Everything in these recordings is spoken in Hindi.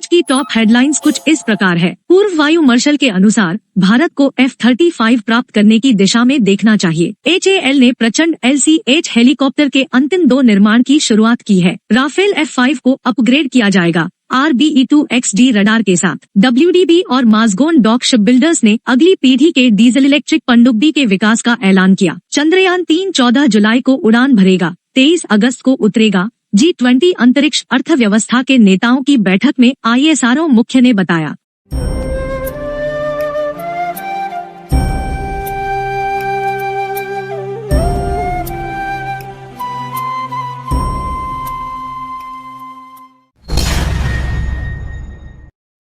की टॉप हेडलाइंस कुछ इस प्रकार है। पूर्व वायु मार्शल के अनुसार भारत को F-35 प्राप्त करने की दिशा में देखना चाहिए। HAL ने प्रचंड LCH हेलीकॉप्टर के अंतिम 2 निर्माण की शुरुआत की है। राफेल F-5 को अपग्रेड किया जाएगा RBE-2XD रडार के साथ। WDB और माज़गोन डॉक शिपबिल्डर्स ने अगली पीढ़ी के डीजल इलेक्ट्रिक पनडुब्बी के विकास का ऐलान किया। चंद्रयान 3 14 जुलाई को उड़ान भरेगा, 23 अगस्त को उतरेगा। G20 अंतरिक्ष अर्थव्यवस्था के नेताओं की बैठक में ISRO मुख्य ने बताया।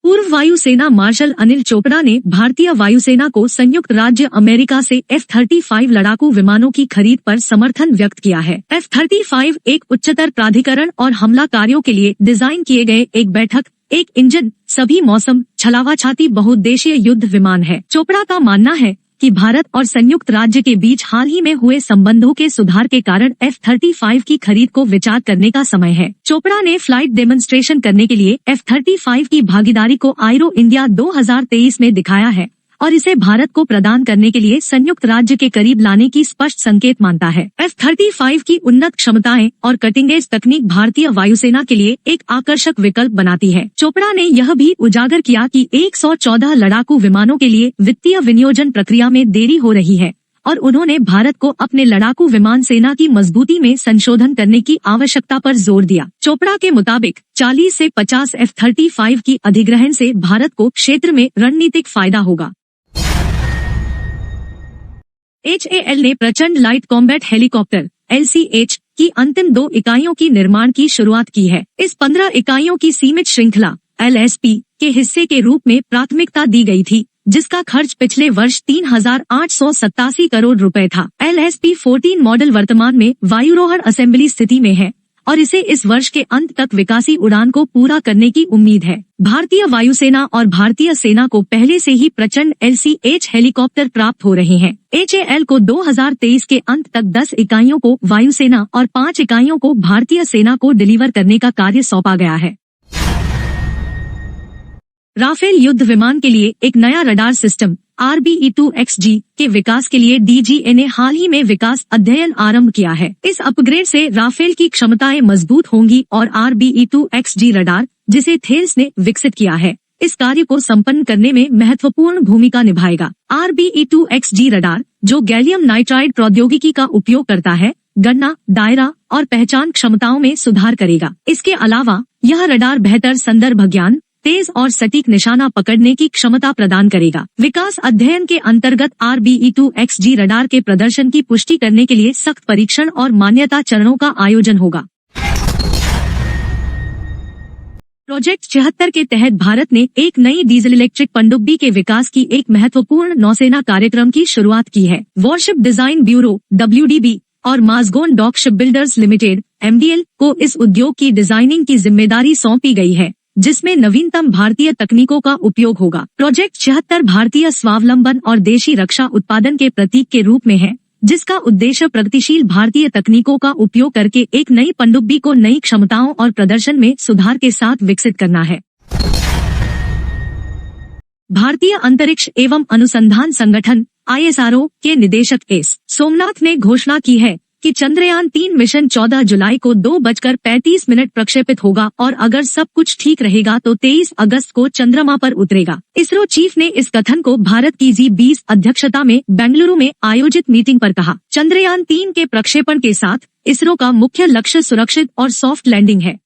पूर्व वायुसेना मार्शल अनिल चोपड़ा ने भारतीय वायुसेना को संयुक्त राज्य अमेरिका से F-35 लड़ाकू विमानों की खरीद पर समर्थन व्यक्त किया है। F-35 एक उच्चतर प्राधिकरण और हमलाकारियों के लिए डिजाइन किए गए एक बैठक, एक इंजन, सभी मौसम, छलावा छाती बहुउद्देशीय युद्ध विमान है। चोपड़ा का मानना है कि भारत और संयुक्त राज्य के बीच हाल ही में हुए संबंधों के सुधार के कारण F-35 की खरीद को विचार करने का समय है। चोपड़ा ने फ्लाइट डेमोन्स्ट्रेशन करने के लिए F-35 की भागीदारी को आईरो इंडिया 2023 में दिखाया है और इसे भारत को प्रदान करने के लिए संयुक्त राज्य के करीब लाने की स्पष्ट संकेत मानता है। F-35 की उन्नत क्षमताएं और कटिंग एज तकनीक भारतीय वायुसेना के लिए एक आकर्षक विकल्प बनाती है। चोपड़ा ने यह भी उजागर किया कि 114 लड़ाकू विमानों के लिए वित्तीय विनियोजन प्रक्रिया में देरी हो रही है और उन्होंने भारत को अपने लड़ाकू विमान सेना की मजबूती में संशोधन करने की आवश्यकता पर जोर दिया। चोपड़ा के मुताबिक 40 से 50 F-35 की अधिग्रहण से भारत को क्षेत्र में रणनीतिक फायदा होगा। HAL ने प्रचंड लाइट कॉम्बैट हेलीकॉप्टर LCH की अंतिम 2 इकाइयों की निर्माण की शुरुआत की है। इस 15 इकाइयों की सीमित श्रृंखला LSP के हिस्से के रूप में प्राथमिकता दी गई थी, जिसका खर्च पिछले वर्ष 3,887 करोड़ रुपए था। LSP 14 मॉडल वर्तमान में वायुरोहण असेंबली स्थिति में है और इसे इस वर्ष के अंत तक विकासी उड़ान को पूरा करने की उम्मीद है। भारतीय वायुसेना और भारतीय सेना को पहले से ही प्रचंड LCH हेलीकॉप्टर प्राप्त हो रहे हैं। HAL को 2023 के अंत तक 10 इकाइयों को वायुसेना और 5 इकाइयों को भारतीय सेना को डिलीवर करने का कार्य सौंपा गया है। राफेल युद्ध विमान के लिए एक नया रडार सिस्टम RBE-2XD के विकास के लिए DGA ने हाल ही में विकास अध्ययन आरंभ किया है। इस अपग्रेड से राफेल की क्षमताएं मजबूत होंगी और RBE-2XD रडार, जिसे थेल्स ने विकसित किया है, इस कार्य को संपन्न करने में महत्वपूर्ण भूमिका निभाएगा। RBE-2XD रडार, जो गैलियम नाइट्राइड प्रौद्योगिकी का उपयोग करता है, गणना, दायरा और पहचान क्षमताओं में सुधार करेगा। इसके अलावा यह रडार बेहतर संदर्भ ज्ञान, तेज और सटीक निशाना पकड़ने की क्षमता प्रदान करेगा। विकास अध्ययन के अंतर्गत RBE-2XD रडार के प्रदर्शन की पुष्टि करने के लिए सख्त परीक्षण और मान्यता चरणों का आयोजन होगा। प्रोजेक्ट 76 के तहत भारत ने एक नई डीजल इलेक्ट्रिक पनडुब्बी के विकास की एक महत्वपूर्ण नौसेना कार्यक्रम की शुरुआत की है। वॉरशिप डिजाइन ब्यूरो WDB और माज़गोन डॉक शिपबिल्डर्स लिमिटेड MDL को इस उद्योग की डिजाइनिंग की जिम्मेदारी सौंपी गई है, जिसमें नवीनतम भारतीय तकनीकों का उपयोग होगा। प्रोजेक्ट 76 भारतीय स्वावलंबन और देशी रक्षा उत्पादन के प्रतीक के रूप में है, जिसका उद्देश्य प्रगतिशील भारतीय तकनीकों का उपयोग करके एक नई पनडुब्बी को नई क्षमताओं और प्रदर्शन में सुधार के साथ विकसित करना है। भारतीय अंतरिक्ष एवं अनुसंधान संगठन ISRO के निदेशक S. सोमनाथ ने घोषणा की है कि चंद्रयान 3 मिशन 14 जुलाई को 2:35 प्रक्षेपित होगा और अगर सब कुछ ठीक रहेगा तो 23 अगस्त को चंद्रमा पर उतरेगा। इसरो चीफ ने इस कथन को भारत की G20 अध्यक्षता में बेंगलुरु में आयोजित मीटिंग पर कहा। चंद्रयान 3 के प्रक्षेपण के साथ इसरो का मुख्य लक्ष्य सुरक्षित और सॉफ्ट लैंडिंग है।